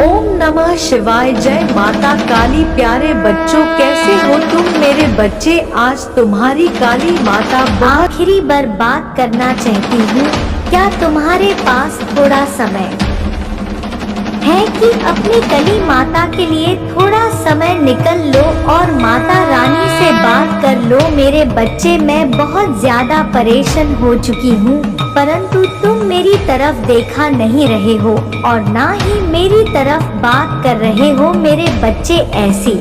ओम नमः शिवाय। जय माता काली। प्यारे बच्चों, कैसे हो तुम मेरे बच्चे? आज तुम्हारी काली माता आखिरी बार बात करना चाहती हूँ। क्या तुम्हारे पास थोड़ा समय है कि अपनी कली माता के लिए थोड़ा समय निकल लो और माता रानी से बात कर लो? मेरे बच्चे, मैं बहुत ज्यादा परेशान हो चुकी हूँ, परंतु तुम मेरी तरफ देखा नहीं रहे हो और ना ही मेरी तरफ बात कर रहे हो। मेरे बच्चे, ऐसी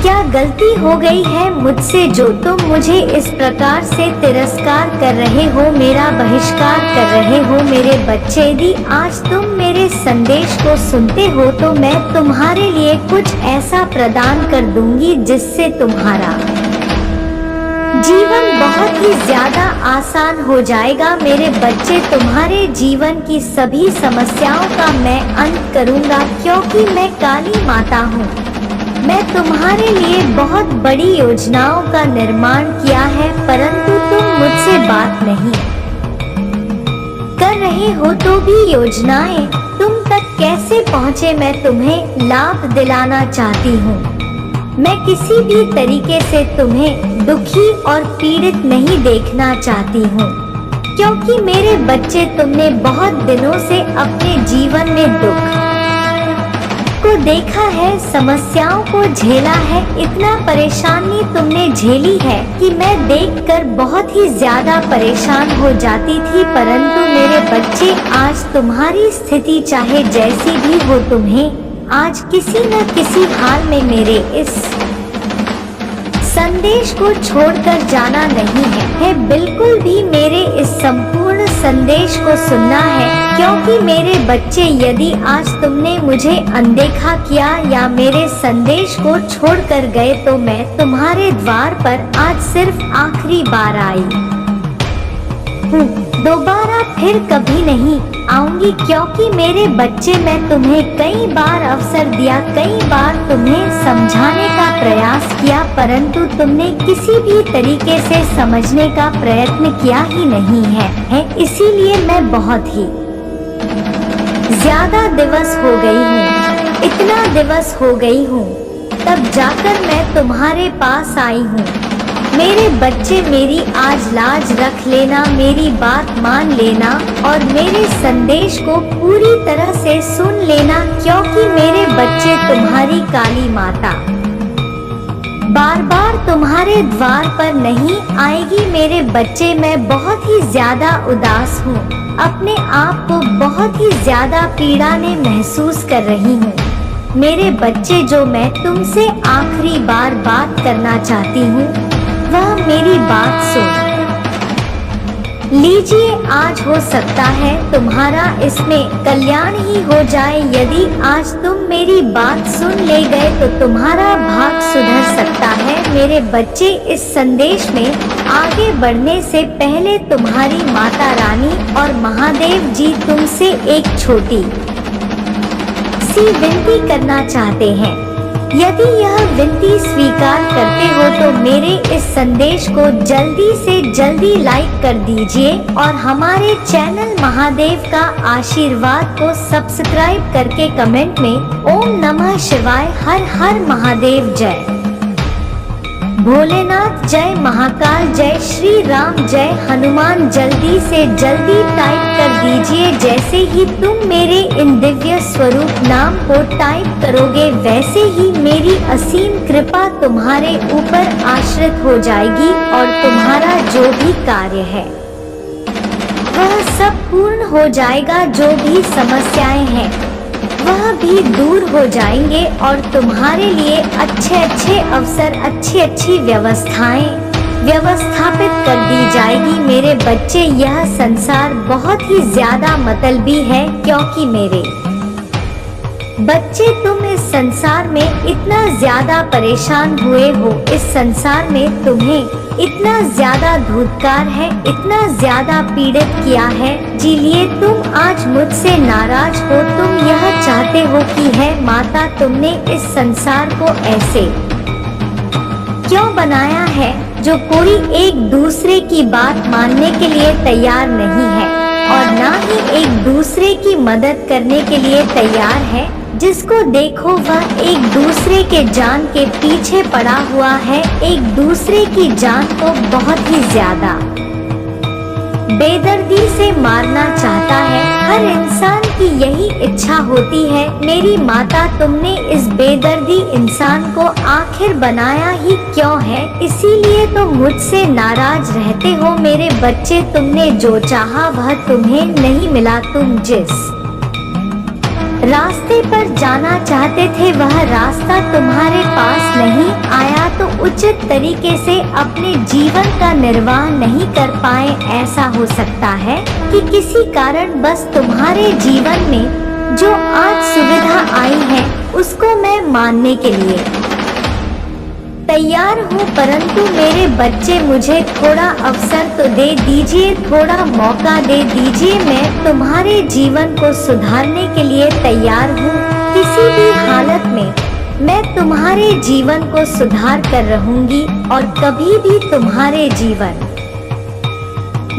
क्या गलती हो गई है मुझसे जो तुम मुझे इस प्रकार से तिरस्कार कर रहे हो, मेरा बहिष्कार कर रहे हो? मेरे बच्चे, यदि आज तुम मेरे संदेश को सुनते हो तो मैं तुम्हारे लिए कुछ ऐसा प्रदान कर दूंगी जिससे तुम्हारा जीवन बहुत ही ज्यादा आसान हो जाएगा। मेरे बच्चे, तुम्हारे जीवन की सभी समस्याओं का मैं अंत करूंगा, क्योंकि मैं काली माता हूँ। मैं तुम्हारे लिए बहुत बड़ी योजनाओं का निर्माण किया है, परंतु तुम मुझसे बात नहीं कर रहे हो। तो भी योजनाएं तुम तक कैसे पहुँचे, मैं तुम्हें लाभ दिलाना चाहती हूँ। मैं किसी भी तरीके से तुम्हें दुखी और पीड़ित नहीं देखना चाहती हूँ, क्योंकि मेरे बच्चे, तुमने बहुत दिनों से अपने जीवन में दुख को देखा है, समस्याओं को झेला है, इतना परेशानी तुमने झेली है कि मैं देखकर बहुत ही ज्यादा परेशान हो जाती थी। परंतु मेरे बच्चे, आज तुम्हारी स्थिति चाहे जैसी भी हो, तुम्हें आज किसी न किसी हाल में मेरे इस संदेश को छोड़कर जाना नहीं है। बिल्कुल भी मेरे इस संपूर्ण संदेश को सुनना है, क्योंकि मेरे बच्चे, यदि आज तुमने मुझे अनदेखा किया या मेरे संदेश को छोड़कर गए तो मैं तुम्हारे द्वार पर आज सिर्फ आखिरी बार आई हूँ। दोबारा फिर कभी नहीं आऊंगी, क्योंकि मेरे बच्चे, मैं तुम्हें कई बार अवसर दिया, कई बार तुम्हें समझाने का प्रयास किया, परंतु तुमने किसी भी तरीके से समझने का प्रयत्न किया ही नहीं है। इसीलिए मैं बहुत ही ज्यादा दिवस हो गई हूँ, इतना दिवस हो गई हूँ, तब जाकर मैं तुम्हारे पास आई हूँ। मेरे बच्चे, मेरी आज लाज रख लेना, मेरी बात मान लेना और मेरे संदेश को पूरी तरह से सुन लेना, क्योंकि मेरे बच्चे, तुम्हारी काली माता बार बार तुम्हारे द्वार पर नहीं आएगी। मेरे बच्चे, मैं बहुत ही ज्यादा उदास हूँ, अपने आप को बहुत ही ज्यादा पीड़ा में महसूस कर रही हूँ। मेरे बच्चे, जो मैं तुमसे आखिरी बार बात करना चाहती हूँ, वह मेरी बात सुन लीजिए। आज हो सकता है तुम्हारा इसमें कल्याण ही हो जाए। यदि आज तुम मेरी बात सुन ले गए तो तुम्हारा भाग सुधर सकता है। मेरे बच्चे, इस संदेश में आगे बढ़ने से पहले तुम्हारी माता रानी और महादेव जी तुमसे एक छोटी सी विनती करना चाहते हैं। यदि यह विनती स्वीकार करते हो तो मेरे इस संदेश को जल्दी से जल्दी लाइक कर दीजिए और हमारे चैनल महादेव का आशीर्वाद को सब्सक्राइब करके कमेंट में ओम नमः शिवाय, हर हर महादेव, जय भोलेनाथ, जय महाकाल, जय श्री राम, जय हनुमान जल्दी से जल्दी टाइप कर दीजिए। जैसे ही तुम मेरे इन दिव्य स्वरूप नाम को टाइप करोगे, वैसे ही मेरी असीम कृपा तुम्हारे ऊपर आश्रित हो जाएगी और तुम्हारा जो भी कार्य है वह सब पूर्ण हो जाएगा। जो भी समस्याएं हैं वह भी दूर हो जाएंगे और तुम्हारे लिए अच्छे अच्छे अवसर, अच्छी अच्छी व्यवस्थाएं व्यवस्थापित कर दी जाएगी। मेरे बच्चे, यह संसार बहुत ही ज्यादा मतलबी है, क्योंकि मेरे बच्चे, तुम इस संसार में इतना ज्यादा परेशान हुए हो, इस संसार में तुम्हें इतना ज्यादा धुतकार है, इतना ज्यादा पीड़ित किया है, जिसलिए तुम आज मुझसे नाराज हो। तुम यह चाहते हो कि है माता, तुमने इस संसार को ऐसे क्यों बनाया है जो कोई एक दूसरे की बात मानने के लिए तैयार नहीं है। और ना ही एक दूसरे की मदद करने के लिए तैयार है। जिसको देखो वह एक दूसरे के जान के पीछे पड़ा हुआ है, एक दूसरे की जान को बहुत ही ज्यादा बेदर्दी से मारना चाहता है। हर इंसान की यही इच्छा होती है। मेरी माता, तुमने इस बेदर्दी इंसान को आखिर बनाया ही क्यों है? इसीलिए तो मुझसे नाराज रहते हो मेरे बच्चे। तुमने जो चाहा वह तुम्हें नहीं मिला। तुम जिस रास्ते पर जाना चाहते थे वह रास्ता तुम्हारे पास नहीं आया, तो उचित तरीके से अपने जीवन का निर्वाह नहीं कर पाए। ऐसा हो सकता है कि किसी कारण बस तुम्हारे जीवन में जो आज सुविधा आई है उसको मैं मानने के लिए तैयार हूँ, परंतु मेरे बच्चे मुझे थोड़ा अवसर तो दे दीजिए, थोड़ा मौका दे दीजिए। मैं तुम्हारे जीवन को सुधारने के लिए तैयार हूँ। किसी भी हालत में मैं तुम्हारे जीवन को सुधार कर रहूंगी और कभी भी तुम्हारे जीवन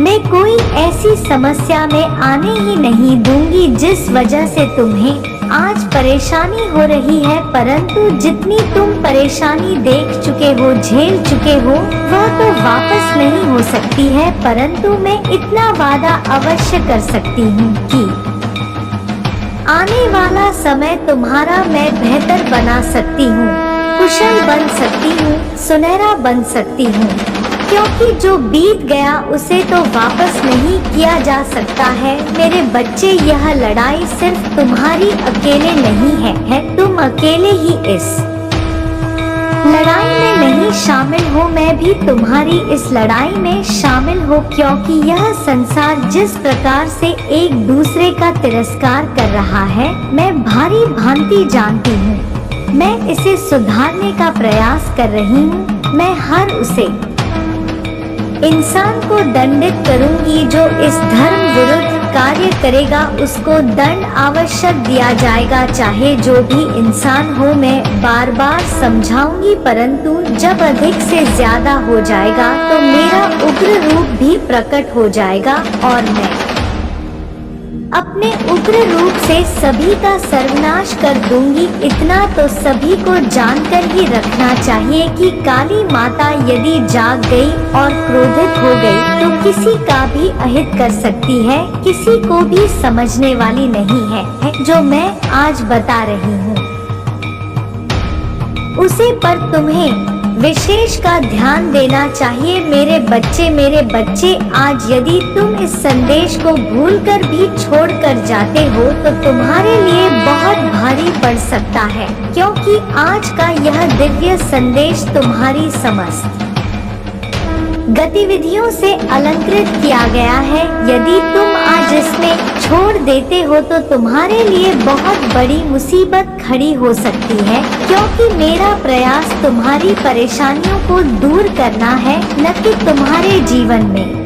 में कोई ऐसी समस्या में आने ही नहीं दूंगी जिस वजह से तुम्हें आज परेशानी हो रही है। परंतु जितनी तुम परेशानी देख चुके हो, झेल चुके हो, वह तो वापस नहीं हो सकती है। परंतु मैं इतना वादा अवश्य कर सकती हूँ कि आने वाला समय तुम्हारा मैं बेहतर बना सकती हूँ, कुशल बन सकती हूँ, सुनहरा बन सकती हूँ। क्योंकि जो बीत गया उसे तो वापस नहीं किया जा सकता है मेरे बच्चे। यह लड़ाई सिर्फ तुम्हारी अकेले नहीं है, तुम अकेले ही इस लड़ाई में नहीं शामिल हो। मैं भी तुम्हारी इस लड़ाई में शामिल हो, क्योंकि यह संसार जिस प्रकार से एक दूसरे का तिरस्कार कर रहा है मैं भारी भांति जानती हूँ। मैं इसे सुधारने का प्रयास कर रही हूँ। मैं हर उसे इंसान को दंडित करूंगी जो इस धर्म विरुद्ध कार्य करेगा, उसको दंड आवश्यक दिया जाएगा, चाहे जो भी इंसान हो। मैं बार बार समझाऊंगी, परंतु जब अधिक से ज्यादा हो जाएगा तो मेरा उग्र रूप भी प्रकट हो जाएगा और मैं अपने उग्र रूप से सभी का सर्वनाश कर दूंगी। इतना तो सभी को जानकर ही रखना चाहिए कि काली माता यदि जाग गई और क्रोधित हो गई तो किसी का भी अहित कर सकती है, किसी को भी समझने वाली नहीं है। जो मैं आज बता रही हूँ उसे पर तुम्हें विशेष का ध्यान देना चाहिए मेरे बच्चे। आज यदि तुम इस संदेश को भूलकर भी छोड़कर जाते हो तो तुम्हारे लिए बहुत भारी पड़ सकता है, क्योंकि आज का यह दिव्य संदेश तुम्हारी समस्त गतिविधियों से अलंकृत किया गया है। यदि तुम आज इसमें छोड़ देते हो तो तुम्हारे लिए बहुत बड़ी मुसीबत खड़ी हो सकती है, क्योंकि मेरा प्रयास तुम्हारी परेशानियों को दूर करना है, न कि तुम्हारे जीवन में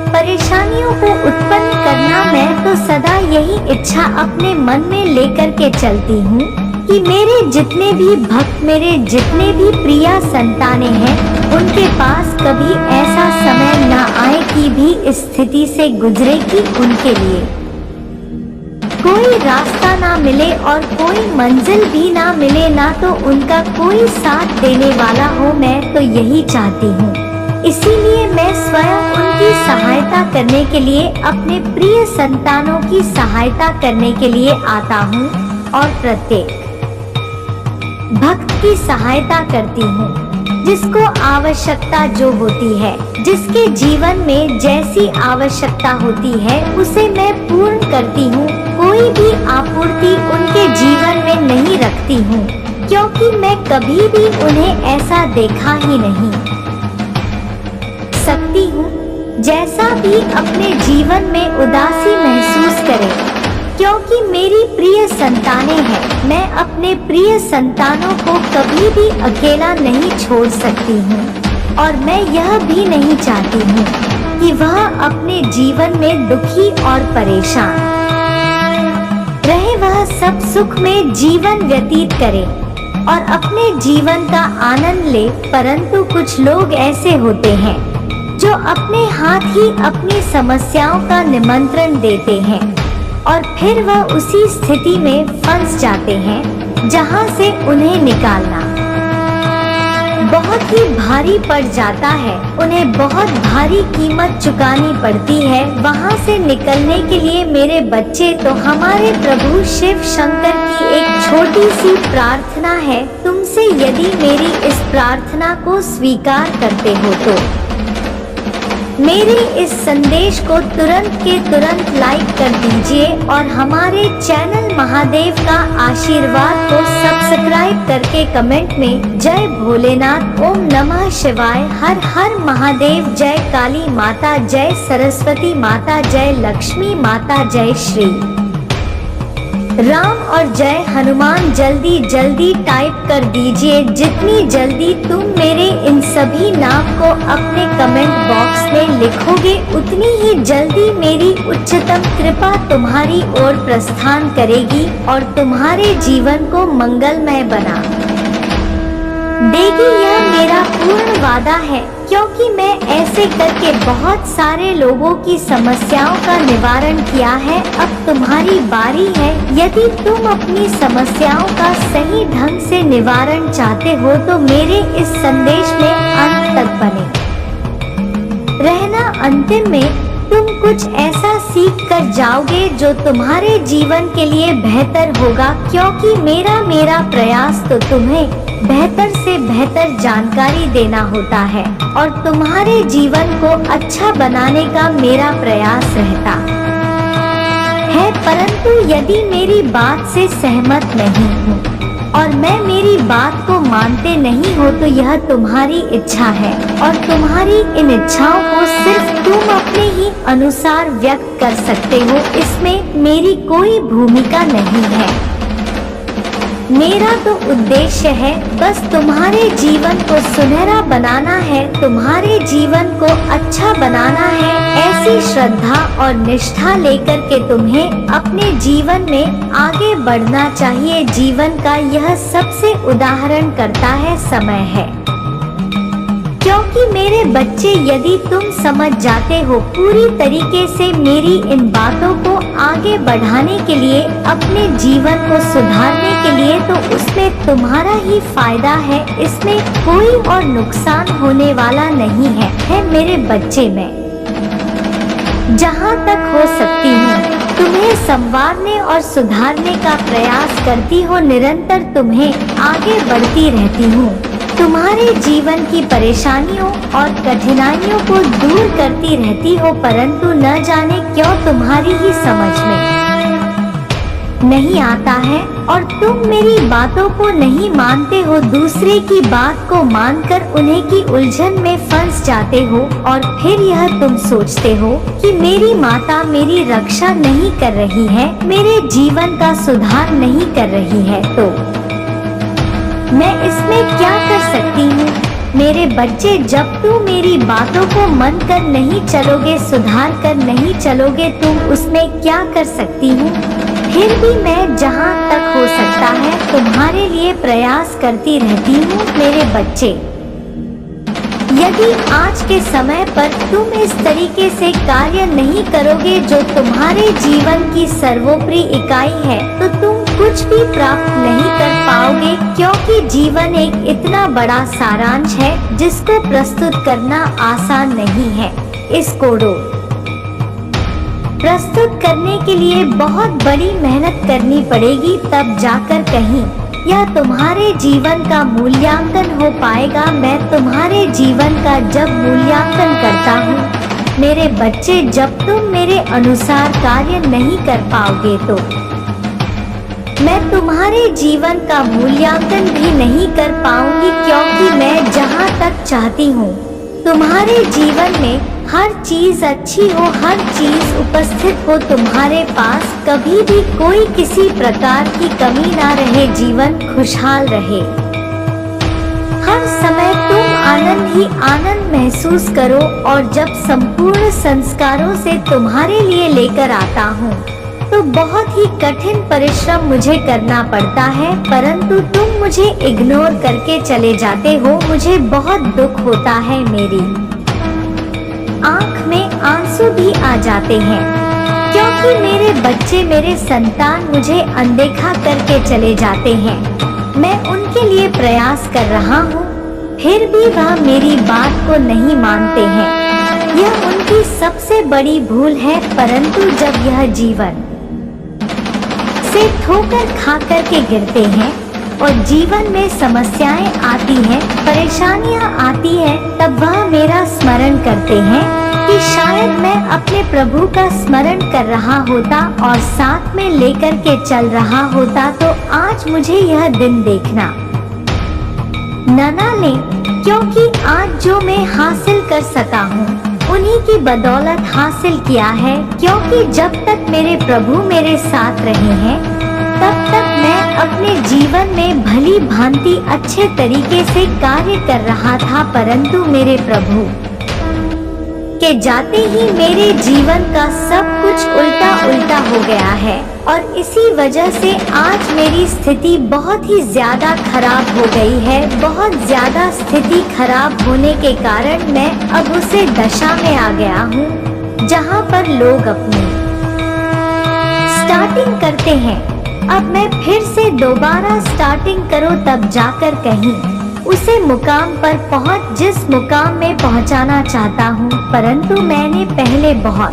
परेशानियों को उत्पन्न करना। मैं तो सदा यही इच्छा अपने मन में लेकर के चलती हूँ कि मेरे जितने भी भक्त, मेरे जितने भी प्रिय संतानें हैं, उनके पास कभी ऐसा समय न आए कि भी इस स्थिति से गुजरे कि उनके लिए कोई रास्ता ना मिले और कोई मंजिल भी ना मिले, ना तो उनका कोई साथ देने वाला हो। मैं तो यही चाहती हूँ। इसीलिए मैं स्वयं उनकी सहायता करने के लिए, अपने प्रिय संतानों की सहायता करने के लिए आता हूँ और प्रत्येक भक्त की सहायता करती हूँ। जिसको आवश्यकता जो होती है, जिसके जीवन में जैसी आवश्यकता होती है उसे मैं पूर्ण करती हूँ। कोई भी आपूर्ति उनके जीवन में नहीं रखती हूँ, क्योंकि मैं कभी भी उन्हें ऐसा देखा ही नहीं सकती हूँ जैसा भी अपने जीवन में उदासी महसूस करे, क्योंकि मेरी प्रिय संतानें हैं। मैं अपने प्रिय संतानों को कभी भी अकेला नहीं छोड़ सकती हूँ और मैं यह भी नहीं चाहती हूँ कि वह अपने जीवन में दुखी और परेशान रहे। वह सब सुख में जीवन व्यतीत करे और अपने जीवन का आनंद ले। परंतु कुछ लोग ऐसे होते हैं जो अपने हाथ ही अपनी समस्याओं का निमंत्रण देते हैं और फिर वह उसी स्थिति में फंस जाते हैं जहां से उन्हें निकालना बहुत ही भारी पड़ जाता है। उन्हें बहुत भारी कीमत चुकानी पड़ती है। वहां से निकलने के लिए मेरे बच्चे तो हमारे प्रभु शिव शंकर की एक छोटी सी प्रार्थना है तुमसे। यदि मेरी इस प्रार्थना को स्वीकार करते हो तो मेरे इस संदेश को तुरंत के तुरंत लाइक कर दीजिए और हमारे चैनल महादेव का आशीर्वाद को सब्सक्राइब करके कमेंट में जय भोलेनाथ, ओम नमः शिवाय, हर हर महादेव, जय काली माता, जय सरस्वती माता, जय लक्ष्मी माता, जय श्री राम और जय हनुमान। जल्दी जल्दी टाइप कर दीजिए। जितनी जल्दी तुम मेरे इन सभी नाम को अपने कमेंट बॉक्स में लिखोगे उतनी ही जल्दी मेरी उच्चतम कृपा तुम्हारी ओर प्रस्थान करेगी और तुम्हारे जीवन को मंगलमय बना देगी। यह मेरा पूर्ण वादा है क्योंकि मैं ऐसे करके बहुत सारे लोगों की समस्याओं का निवारण किया है। अब तुम्हारी बारी है। यदि तुम अपनी समस्याओं का सही ढंग से निवारण चाहते हो तो मेरे इस संदेश में अंत तक बने रहना। अंतिम में तुम कुछ ऐसा सीख कर जाओगे जो तुम्हारे जीवन के लिए बेहतर होगा क्योंकि मेरा प्रयास तो तुम्हें बेहतर से बेहतर जानकारी देना होता है और तुम्हारे जीवन को अच्छा बनाने का मेरा प्रयास रहता है। परंतु यदि मेरी बात से सहमत नहीं हो और मैं मेरी बात को मानते नहीं हो तो यह तुम्हारी इच्छा है और तुम्हारी इन इच्छाओं को सिर्फ तुम अपने ही अनुसार व्यक्त कर सकते हो। इसमें मेरी कोई भूमिका नहीं है। मेरा तो उद्देश्य है बस तुम्हारे जीवन को सुनहरा बनाना है, तुम्हारे जीवन को अच्छा बनाना है। ऐसी श्रद्धा और निष्ठा लेकर के तुम्हें अपने जीवन में आगे बढ़ना चाहिए। जीवन का यह सबसे उदाहरण करता है समय है क्योंकि मेरे बच्चे यदि तुम समझ जाते हो पूरी तरीके से मेरी इन बातों को आगे बढ़ाने के लिए, अपने जीवन को सुधारने के लिए, तो उसमें तुम्हारा ही फायदा है। इसमें कोई और नुकसान होने वाला नहीं है मेरे बच्चे। मैं जहाँ तक हो सकती हूँ तुम्हें संवारने और सुधारने का प्रयास करती हो। निरंतर तुम्हें आगे बढ़ती रहती हूँ। तुम्हारे जीवन की परेशानियों और कठिनाइयों को दूर करती रहती हो, परंतु न जाने क्यों तुम्हारी ही समझ में नहीं आता है और तुम मेरी बातों को नहीं मानते हो। दूसरे की बात को मानकर उन्हें की उलझन में फंस जाते हो और फिर यह तुम सोचते हो कि मेरी माता मेरी रक्षा नहीं कर रही है, मेरे जीवन का सुधार नहीं कर रही है, तो मैं इसमें क्या कर सकती हूँ। मेरे बच्चे, जब तुम मेरी बातों को मन कर नहीं चलोगे, सुधार कर नहीं चलोगे, तुम उसमें क्या कर सकती हूँ। फिर भी मैं जहाँ तक हो सकता है तुम्हारे लिए प्रयास करती रहती हूँ मेरे बच्चे। यदि आज के समय पर तुम इस तरीके से कार्य नहीं करोगे जो तुम्हारे जीवन की सर्वोपरि इकाई है, तो तुम कुछ भी प्राप्त नहीं कर पाओगे क्योंकि जीवन एक इतना बड़ा सारांश है जिसको प्रस्तुत करना आसान नहीं है। इसको प्रस्तुत करने के लिए बहुत बड़ी मेहनत करनी पड़ेगी, तब जाकर कहीं यह तुम्हारे जीवन का मूल्यांकन हो पाएगा। मैं तुम्हारे जीवन का जब मूल्यांकन करता हूँ मेरे बच्चे, जब तुम मेरे अनुसार कार्य नहीं कर पाओगे तो मैं तुम्हारे जीवन का मूल्यांकन भी नहीं कर पाऊंगी क्योंकि मैं जहाँ तक चाहती हूँ तुम्हारे जीवन में हर चीज अच्छी हो, हर चीज उपस्थित हो तुम्हारे पास, कभी भी कोई किसी प्रकार की कमी ना रहे, जीवन खुशहाल रहे। हर समय तुम आनंद ही आनंद महसूस करो और जब संपूर्ण संस्कारों से तुम्हारे लिए लेकर आता हूँ तो बहुत ही कठिन परिश्रम मुझे करना पड़ता है, परंतु तुम मुझे इग्नोर करके चले जाते हो। मुझे बहुत दुख होता है आंख में आंसू भी आ जाते हैं, क्योंकि मेरे बच्चे, मेरे संतान मुझे अनदेखा करके चले जाते हैं। मैं उनके लिए प्रयास कर रहा हूँ, फिर भी वह मेरी बात को नहीं मानते हैं। यह उनकी सबसे बड़ी भूल है। परंतु जब यह जीवन से ठोकर खा कर के गिरते हैं और जीवन में समस्याएं आती हैं, परेशानियां आती हैं, तब वह मेरा स्मरण करते हैं कि शायद मैं अपने प्रभु का स्मरण कर रहा होता और साथ में लेकर के चल रहा होता तो आज मुझे यह दिन देखना न ले। क्योंकि आज जो मैं हासिल कर सका हूँ उन्हीं की बदौलत हासिल किया है। क्योंकि जब तक मेरे प्रभु मेरे साथ रहे हैं तब तक मैं अपने जीवन में भली भांति अच्छे तरीके से कार्य कर रहा था। परंतु मेरे प्रभु के जाते ही मेरे जीवन का सब कुछ उल्टा उल्टा हो गया है और इसी वजह से आज मेरी स्थिति बहुत ही ज्यादा खराब हो गई है। बहुत ज्यादा स्थिति खराब होने के कारण मैं अब उसे दशा में आ गया हूँ जहाँ पर लोग अपनी स्टार्टिंग करते हैं। अब मैं फिर से दोबारा स्टार्टिंग करो तब जाकर कहीं उसे मुकाम पर पहुंच जिस मुकाम में पहुंचाना चाहता हूं। परंतु मैंने पहले बहुत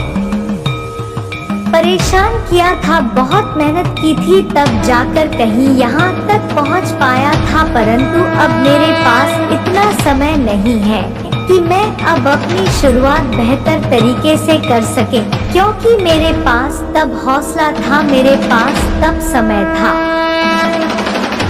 परेशान किया था, बहुत मेहनत की थी, तब जाकर कहीं यहां तक पहुंच पाया था। परंतु अब मेरे पास इतना समय नहीं है कि मैं अब अपनी शुरुआत बेहतर तरीके से कर सके। क्योंकि मेरे पास तब हौसला था, मेरे पास तब समय था,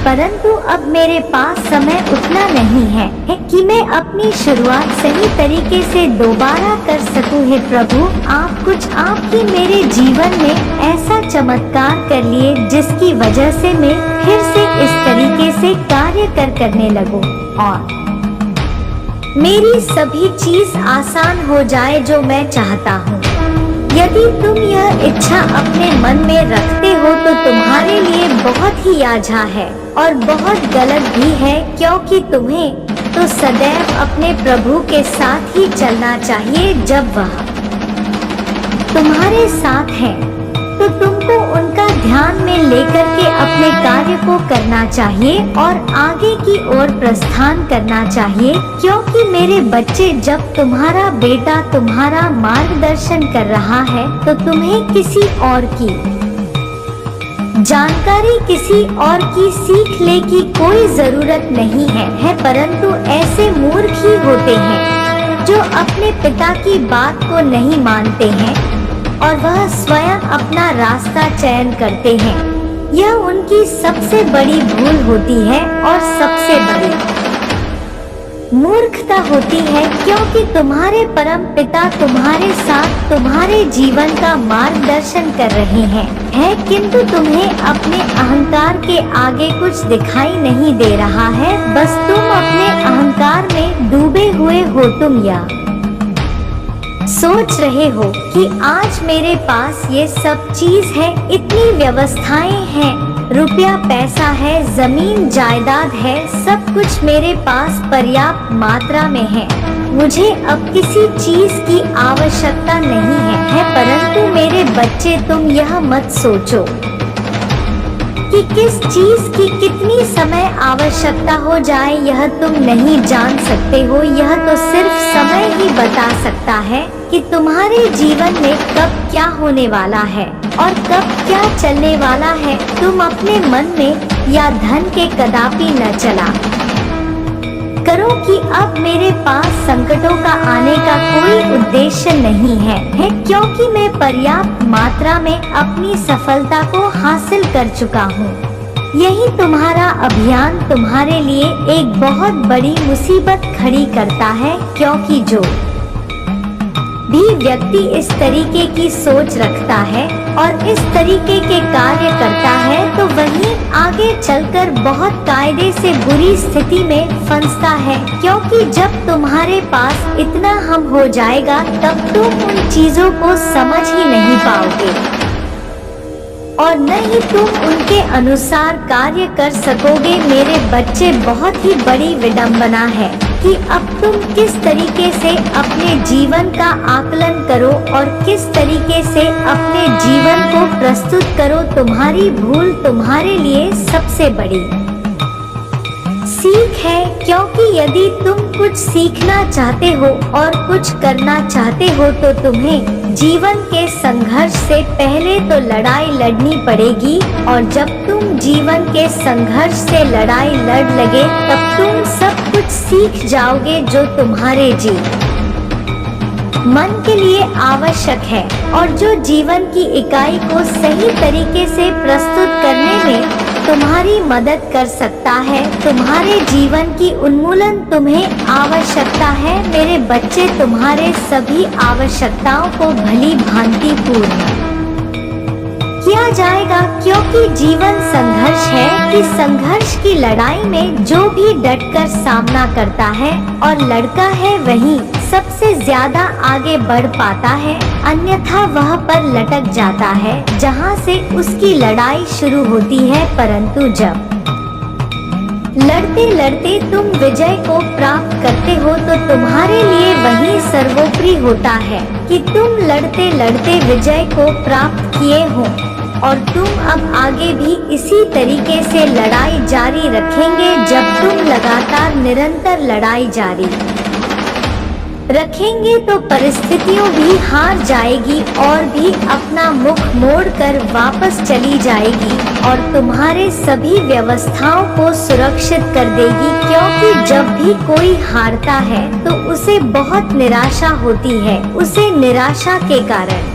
परंतु अब मेरे पास समय उतना नहीं है कि मैं अपनी शुरुआत सही तरीके से दोबारा कर सकूं। हे प्रभु, आप कुछ आपकी मेरे जीवन में ऐसा चमत्कार कर लिए जिसकी वजह से मैं फिर से इस तरीके से कार्य करने लगूं और मेरी सभी चीज आसान हो जाए जो मैं चाहता हूँ। यदि तुम यह इच्छा अपने मन में रखते हो तो तुम्हारे लिए बहुत ही आझा है और बहुत गलत भी है। क्योंकि तुम्हें तो सदैव अपने प्रभु के साथ ही चलना चाहिए। जब वह तुम्हारे साथ है तो तुमको उनका ध्यान में लेकर के अपने कार्य को करना चाहिए और आगे की ओर प्रस्थान करना चाहिए। क्योंकि मेरे बच्चे, जब तुम्हारा बेटा तुम्हारा मार्गदर्शन कर रहा है तो तुम्हें किसी और की जानकारी, किसी और की सीख ले की कोई जरूरत नहीं है। परंतु ऐसे मूर्ख ही होते हैं जो अपने पिता की बात को नहीं मानते हैं और वह स्वयं अपना रास्ता चयन करते हैं। यह उनकी सबसे बड़ी भूल होती है और सबसे बड़ी मूर्खता होती है। क्योंकि तुम्हारे परम पिता तुम्हारे साथ तुम्हारे जीवन का मार्गदर्शन कर रहे हैं, किंतु तुम्हें अपने अहंकार के आगे कुछ दिखाई नहीं दे रहा है। बस तुम अपने अहंकार में डूबे हुए हो। तुम यह सोच रहे हो कि आज मेरे पास ये सब चीज है, इतनी व्यवस्थाएं हैं, रुपया पैसा है, जमीन जायदाद है, सब कुछ मेरे पास पर्याप्त मात्रा में है, मुझे अब किसी चीज की आवश्यकता नहीं है। परंतु मेरे बच्चे, तुम यह मत सोचो कि किस चीज की कितनी समय आवश्यकता हो जाए, यह तुम नहीं जान सकते हो। यह तो सिर्फ समय ही बता सकता है कि तुम्हारे जीवन में कब क्या होने वाला है और कब क्या चलने वाला है। तुम अपने मन में या धन के कदापि न चला करो कि अब मेरे पास संकटों का आने का कोई उद्देश्य नहीं है, क्योंकि मैं पर्याप्त मात्रा में अपनी सफलता को हासिल कर चुका हूँ। यही तुम्हारा अभियान तुम्हारे लिए एक बहुत बड़ी मुसीबत खड़ी करता है। क्योंकि जो भी व्यक्ति इस तरीके की सोच रखता है और इस तरीके के कार्य करता है तो वही आगे चलकर बहुत कायदे से बुरी स्थिति में फंसता है। क्योंकि जब तुम्हारे पास इतना हम हो जाएगा तब तुम उन चीजों को समझ ही नहीं पाओगे और न ही तुम उनके अनुसार कार्य कर सकोगे। मेरे बच्चे, बहुत ही बड़ी विडंबना है कि अब तुम किस तरीके से अपने जीवन का आकलन करो और किस तरीके से अपने जीवन को प्रस्तुत करो। तुम्हारी भूल तुम्हारे लिए सबसे बड़ी सीख है, क्योंकि यदि तुम कुछ सीखना चाहते हो और कुछ करना चाहते हो तो तुम्हें जीवन के संघर्ष से पहले तो लड़ाई लड़नी पड़ेगी, और जब तुम जीवन के संघर्ष से लड़ाई लड़ लगे तब तुम सब कुछ सीख जाओगे जो तुम्हारे मन के लिए आवश्यक है और जो जीवन की इकाई को सही तरीके से प्रस्तुत करने में तुम्हारी मदद कर सकता है। तुम्हारे जीवन की उन्मूलन तुम्हें आवश्यकता है। मेरे बच्चे, तुम्हारे सभी आवश्यकताओं को भली भांति पूर्ण किया जाएगा, क्योंकि जीवन संघर्ष है कि संघर्ष की लड़ाई में जो भी डटकर सामना करता है और लड़का है वही सबसे ज्यादा आगे बढ़ पाता है, अन्यथा वह पर लटक जाता है जहां से उसकी लड़ाई शुरू होती है। परंतु जब लड़ते लड़ते तुम विजय को प्राप्त करते हो तो तुम्हारे लिए वही सर्वोपरि होता है कि तुम लड़ते लड़ते विजय को प्राप्त किए हो, और तुम अब आगे भी इसी तरीके से लड़ाई जारी रखेंगे। जब तुम लगातार निरंतर लड़ाई जारी रखेंगे तो परिस्थितियों भी हार जाएगी और भी अपना मुख मोड़कर वापस चली जाएगी और तुम्हारे सभी व्यवस्थाओं को सुरक्षित कर देगी, क्योंकि जब भी कोई हारता है तो उसे बहुत निराशा होती है। उसे निराशा के कारण,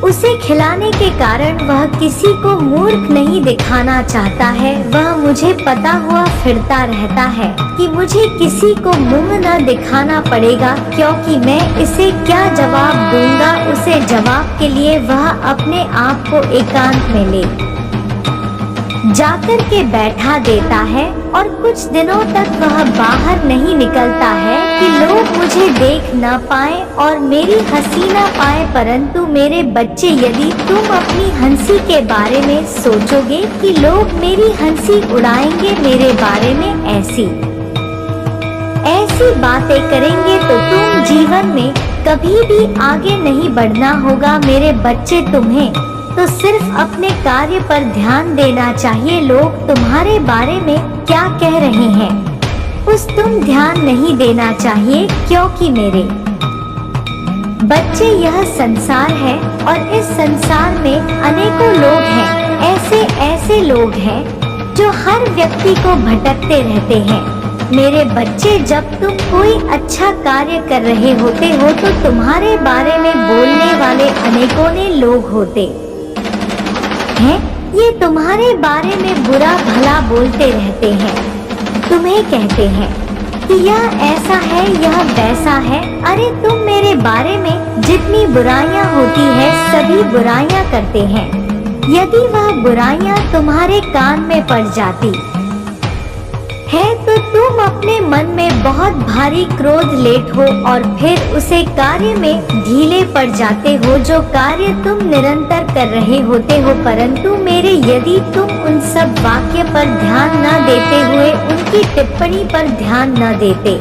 उसे खिलाने के कारण वह किसी को मूर्ख नहीं दिखाना चाहता है। वह मुझे पता हुआ फिरता रहता है कि मुझे किसी को मुंह न दिखाना पड़ेगा, क्योंकि मैं इसे क्या जवाब दूंगा। उसे जवाब के लिए वह अपने आप को एकांत में ले जाकर के बैठा देता है और कुछ दिनों तक वह बाहर नहीं निकलता है कि लोग मुझे देख न पाए और मेरी हंसी न पाए। परंतु मेरे बच्चे, यदि तुम अपनी हंसी के बारे में सोचोगे कि लोग मेरी हंसी उड़ाएंगे, मेरे बारे में ऐसी बातें करेंगे, तो तुम जीवन में कभी भी आगे नहीं बढ़ना होगा। मेरे बच्चे, तुम्हें तो सिर्फ अपने कार्य पर ध्यान देना चाहिए। लोग तुम्हारे बारे में क्या कह रहे हैं उस तुम ध्यान नहीं देना चाहिए, क्योंकि मेरे बच्चे, यह संसार है और इस संसार में अनेकों लोग हैं। ऐसे लोग हैं जो हर व्यक्ति को भटकते रहते हैं। मेरे बच्चे, जब तुम कोई अच्छा कार्य कर रहे होते हो तो तुम्हारे बारे में बोलने वाले अनेकों ने लोग होते हैं। ये तुम्हारे बारे में बुरा भला बोलते रहते हैं, तुम्हें कहते हैं कि यह ऐसा है, यह वैसा है। अरे, तुम मेरे बारे में जितनी बुराइयां होती है सभी बुराइयां करते हैं। यदि वह बुराइयां तुम्हारे कान में पड़ जाती है तो तुम अपने मन में बहुत भारी क्रोध लेते हो और फिर उसे कार्य में ढीले पड़ जाते हो, जो कार्य तुम निरंतर कर रहे होते हो। परंतु मेरे, यदि तुम उन सब वाक्य पर ध्यान न देते हुए, उनकी टिप्पणी पर ध्यान न देते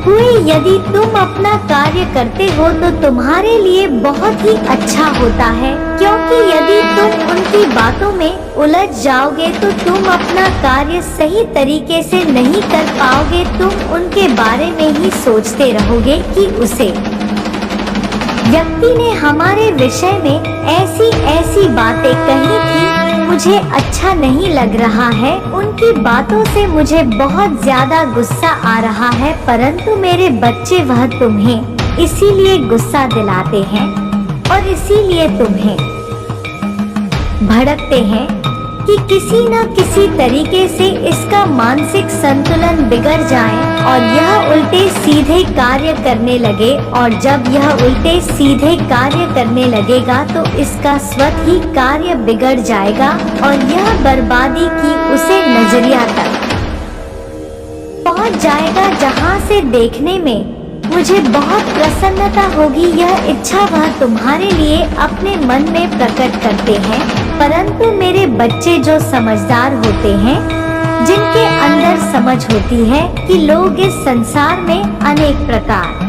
हुए यदि तुम अपना कार्य करते हो तो तुम्हारे लिए बहुत ही अच्छा होता है, क्योंकि यदि तुम उनकी बातों में उलझ जाओगे तो तुम अपना कार्य सही तरीके से नहीं कर पाओगे। तुम उनके बारे में ही सोचते रहोगे कि उसे व्यक्ति ने हमारे विषय में ऐसी बातें कही थी, मुझे अच्छा नहीं लग रहा है, उनकी बातों से मुझे बहुत ज्यादा गुस्सा आ रहा है। परंतु मेरे बच्चे, वह तुम्हें इसीलिए गुस्सा दिलाते हैं और इसीलिए तुम्हें भड़कते हैं कि किसी न किसी तरीके से इसका मानसिक संतुलन बिगड़ जाए और यह उल्टे सीधे कार्य करने लगे। और जब यह उल्टे सीधे कार्य करने लगेगा तो इसका स्वतः ही कार्य बिगड़ जाएगा और यह बर्बादी की उसे नजरिया तक पहुंच जाएगा, जहां से देखने में मुझे बहुत प्रसन्नता होगी। यह इच्छा वह तुम्हारे लिए अपने मन में प्रकट करते हैं। परंतु मेरे बच्चे जो समझदार होते हैं जिनके अंदर समझ होती है कि लोग इस संसार में अनेक प्रकार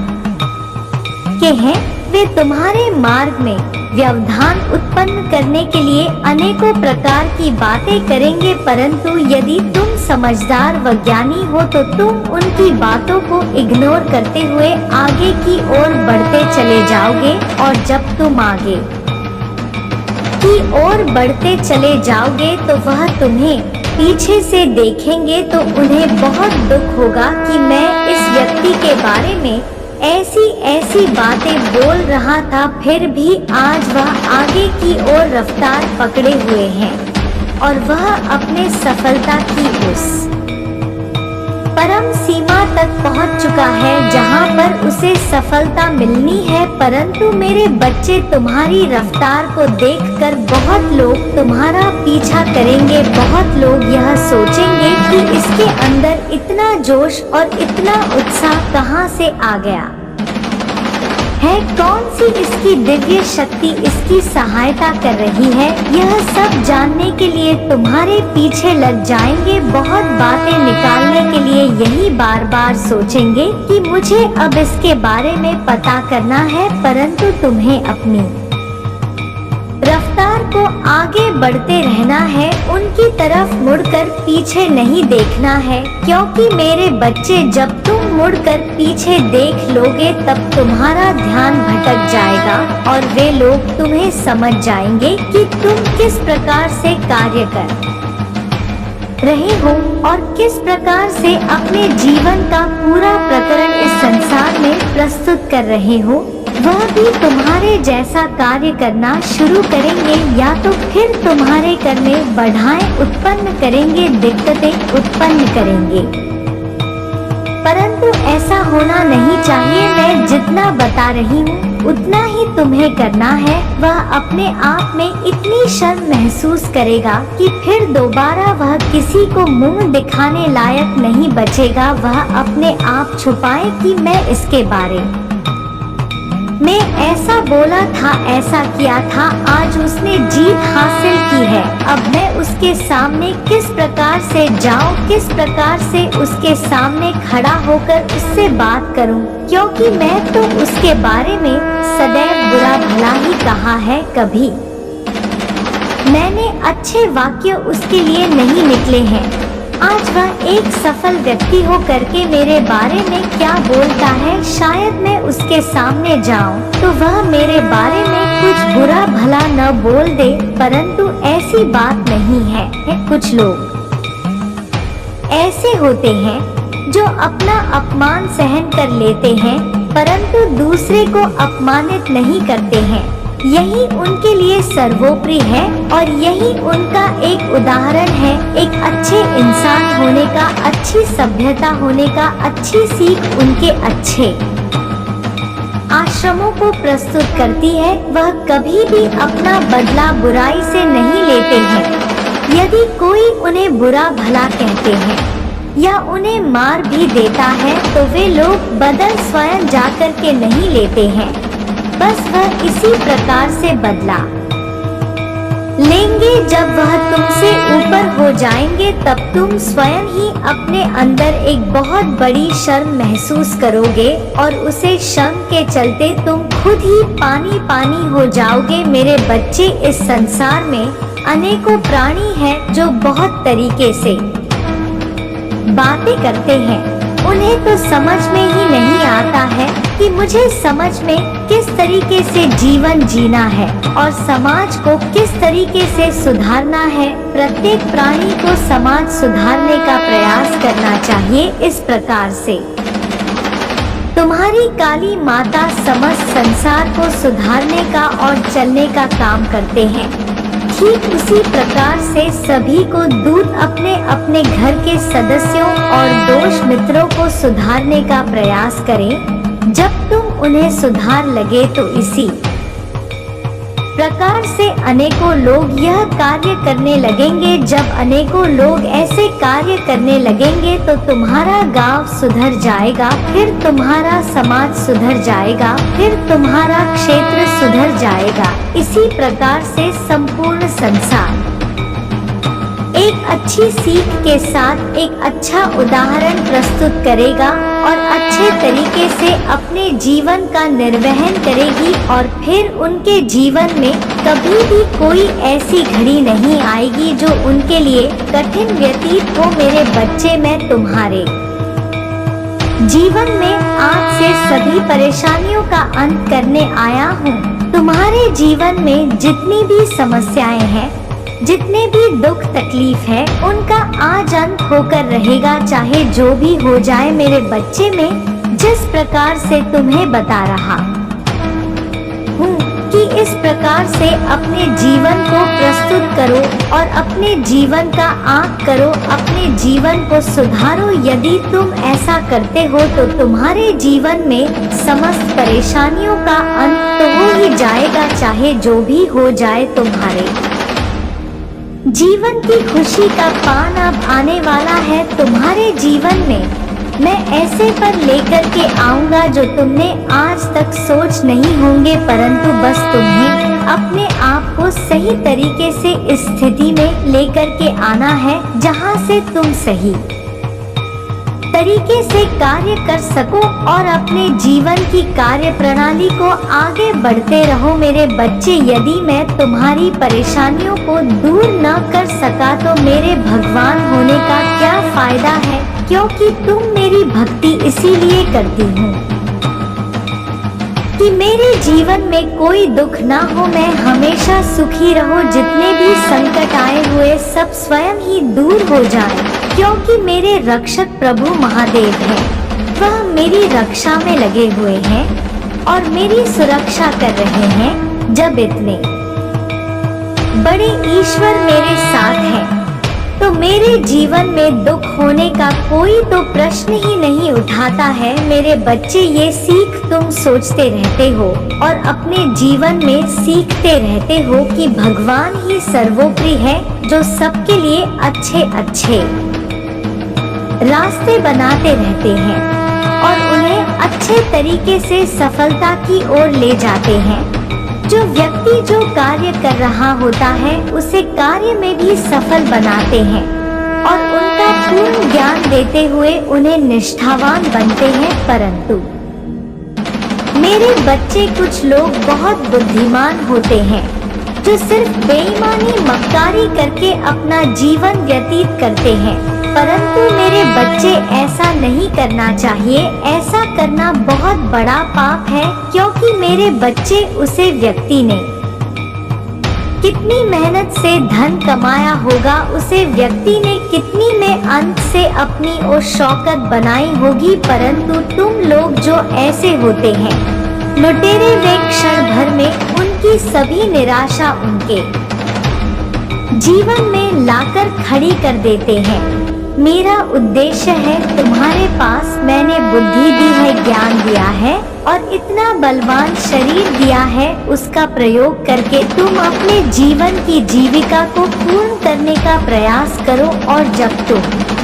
के हैं। वे तुम्हारे मार्ग में व्यवधान उत्पन्न करने के लिए अनेकों प्रकार की बातें करेंगे, परंतु यदि तुम समझदार व ज्ञानी हो तो तुम उनकी बातों को इग्नोर करते हुए आगे की ओर बढ़ते चले जाओगे। और जब तुम आगे की ओर बढ़ते चले जाओगे तो वह तुम्हें पीछे से देखेंगे तो उन्हें बहुत दुख होगा कि मैं इस व्यक्ति के बारे में ऐसी बातें बोल रहा था, फिर भी आज वह आगे की ओर रफ्तार पकड़े हुए हैं और वह अपने सफलता की उस परम सीमा तक पहुंच चुका है जहां पर उसे सफलता मिलनी है। परंतु मेरे बच्चे, तुम्हारी रफ्तार को देखकर बहुत लोग तुम्हारा पीछा करेंगे। बहुत लोग यह सोचेंगे कि इसके अंदर इतना जोश और इतना उत्साह कहां से आ गया है, कौन सी इसकी दिव्य शक्ति इसकी सहायता कर रही है। यह सब जानने के लिए तुम्हारे पीछे लग जाएंगे। बहुत बातें निकालने के लिए यही बार बार सोचेंगे कि मुझे अब इसके बारे में पता करना है, परंतु तुम्हें अपनी रफ्तार को आगे बढ़ते रहना है, उनकी तरफ मुड़कर पीछे नहीं देखना है। क्योंकि मेरे बच्चे, जब तुम मुड़कर पीछे देख लोगे तब तुम्हारा ध्यान भटक जाएगा और वे लोग तुम्हें समझ जाएंगे कि तुम किस प्रकार से कार्य कर रहे हो और किस प्रकार से अपने जीवन का पूरा प्रकरण इस संसार में प्रस्तुत कर रहे हो। वह भी तुम्हारे जैसा कार्य करना शुरू करेंगे या तो फिर तुम्हारे कर में बाधाएं उत्पन्न करेंगे, दिक्कतें उत्पन्न करेंगे, परंतु ऐसा होना नहीं चाहिए। मैं जितना बता रही हूँ उतना ही तुम्हें करना है। वह अपने आप में इतनी शर्म महसूस करेगा कि फिर दोबारा वह किसी को मुंह दिखाने लायक नहीं बचेगा। वह अपने आप छुपाए कि मैं इसके बारे मैं ऐसा बोला था, ऐसा किया था। आज उसने जीत हासिल की है। अब मैं उसके सामने किस प्रकार से जाऊं, किस प्रकार से उसके सामने खड़ा होकर उससे बात करूं, क्योंकि मैं तो उसके बारे में सदैव बुरा भला ही कहा है। कभी मैंने अच्छे वाक्य उसके लिए नहीं निकले हैं। आज वह एक सफल व्यक्ति हो करके मेरे बारे में क्या बोलता है। शायद मैं उसके सामने जाऊं तो वह मेरे बारे में कुछ बुरा भला न बोल दे, परंतु ऐसी बात नहीं है। कुछ लोग ऐसे होते हैं जो अपना अपमान सहन कर लेते हैं, परंतु दूसरे को अपमानित नहीं करते हैं। यही उनके लिए सर्वोपरि है और यही उनका एक उदाहरण है एक अच्छे इंसान होने का, अच्छी सभ्यता होने का, अच्छी सीख उनके अच्छे आश्रमों को प्रस्तुत करती है। वह कभी भी अपना बदला बुराई से नहीं लेते हैं। यदि कोई उन्हें बुरा भला कहते हैं या उन्हें मार भी देता है तो वे लोग बदल स्वयं जाकर के नहीं लेते हैं, बस वह इसी प्रकार से बदला लेंगे। जब वह तुमसे ऊपर हो जाएंगे तब तुम स्वयं ही अपने अंदर एक बहुत बड़ी शर्म महसूस करोगे और उसे शर्म के चलते तुम खुद ही पानी पानी हो जाओगे। मेरे बच्चे, इस संसार में अनेकों प्राणी हैं जो बहुत तरीके से बातें करते हैं। उन्हें तो समझ में ही नहीं आता है कि मुझे समझ में किस तरीके से जीवन जीना है और समाज को किस तरीके से सुधारना है। प्रत्येक प्राणी को समाज सुधारने का प्रयास करना चाहिए। इस प्रकार से तुम्हारी काली माता समस्त संसार को सुधारने का और चलने का काम करते हैं। ठीक उसी प्रकार से सभी को दूत अपने अपने घर के सदस्यों और दोस्त मित्रों को सुधारने का प्रयास करें। जब तुम उन्हें सुधार लगे तो इसी प्रकार से अनेकों लोग यह कार्य करने लगेंगे। जब अनेकों लोग ऐसे कार्य करने लगेंगे तो तुम्हारा गांव सुधर जाएगा, फिर तुम्हारा समाज सुधर जाएगा, फिर तुम्हारा क्षेत्र सुधर जाएगा। इसी प्रकार से संपूर्ण संसार एक अच्छी सीख के साथ एक अच्छा उदाहरण प्रस्तुत करेगा और अच्छे तरीके से अपने जीवन का निर्वहन करेगी और फिर उनके जीवन में कभी भी कोई ऐसी घड़ी नहीं आएगी जो उनके लिए कठिन व्यतीत हो। मेरे बच्चे, मैं तुम्हारे जीवन में आज से सभी परेशानियों का अंत करने आया हूँ। तुम्हारे जीवन में जितनी भी समस्याएं हैं, जितने भी दुख तकलीफ है, उनका आज अंत होकर रहेगा, चाहे जो भी हो जाए। मेरे बच्चे, में जिस प्रकार से तुम्हें बता रहा हूँ कि इस प्रकार से अपने जीवन को प्रस्तुत करो और अपने जीवन का आँक करो, अपने जीवन को सुधारो। यदि तुम ऐसा करते हो तो तुम्हारे जीवन में समस्त परेशानियों का अंत तो हो ही जाएगा, चाहे जो भी हो जाए। तुम्हारे जीवन की खुशी का पान अब आने वाला है। तुम्हारे जीवन में मैं ऐसे पल लेकर के आऊंगा जो तुमने आज तक सोच नहीं होंगे, परंतु बस तुम्हें अपने आप को सही तरीके से इस स्थिति में लेकर के आना है जहां से तुम सही तरीके से कार्य कर सको और अपने जीवन की कार्य प्रणाली को आगे बढ़ते रहो। मेरे बच्चे, यदि मैं तुम्हारी परेशानियों को दूर न कर सका तो मेरे भगवान होने का क्या फायदा है, क्योंकि तुम मेरी भक्ति इसीलिए करती हूँ कि मेरे जीवन में कोई दुख ना हो, मैं हमेशा सुखी रहो। जितने भी संकट आए हुए सब स्वयं ही दूर हो जाए, क्योंकि मेरे रक्षक प्रभु महादेव हैं। वह मेरी रक्षा में लगे हुए हैं और मेरी सुरक्षा कर रहे हैं। जब इतने बड़े ईश्वर मेरे साथ हैं तो मेरे जीवन में दुख होने का कोई तो प्रश्न ही नहीं उठाता है। मेरे बच्चे, ये सीख तुम सोचते रहते हो और अपने जीवन में सीखते रहते हो कि भगवान ही सर्वोपरि है, जो सबके लिए अच्छे अच्छे रास्ते बनाते रहते हैं और उन्हें अच्छे तरीके से सफलता की ओर ले जाते हैं। जो व्यक्ति जो कार्य कर रहा होता है उसे कार्य में भी सफल बनाते हैं और उनका पूर्ण ज्ञान देते हुए उन्हें निष्ठावान बनते हैं। परंतु मेरे बच्चे, कुछ लोग बहुत बुद्धिमान होते हैं जो सिर्फ बेईमानी मक्कारी करके अपना जीवन व्यतीत करते हैं, परंतु मेरे बच्चे, ऐसा नहीं करना चाहिए। ऐसा करना बहुत बड़ा पाप है, क्योंकि मेरे बच्चे, उसे व्यक्ति ने कितनी मेहनत से धन कमाया होगा, उसे व्यक्ति ने कितनी में अंत से अपनी ओर शौकत बनाई होगी, परंतु तुम लोग जो ऐसे होते हैं लुटेरे, वे क्षण भर में उनकी सभी निराशा उनके जीवन में लाकर खड़ी कर देते हैं। मेरा उद्देश्य है, तुम्हारे पास मैंने बुद्धि दी है, ज्ञान दिया है और इतना बलवान शरीर दिया है, उसका प्रयोग करके तुम अपने जीवन की जीविका को पूर्ण करने का प्रयास करो। और जब तुम